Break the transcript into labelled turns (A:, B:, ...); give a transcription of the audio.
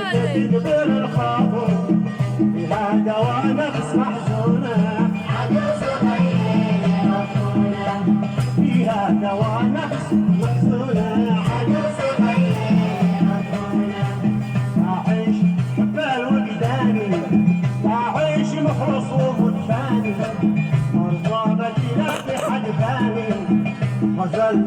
A: تدبر الخاطر فيها دواء نفس محزونة عجوز غير مفهومة فيها دواء نفس محزونة عجوز غير مفهومة أعيش حبال وجداني وأعيش مخلص ومتفاني مرضى بدينا في حد ثاني غزل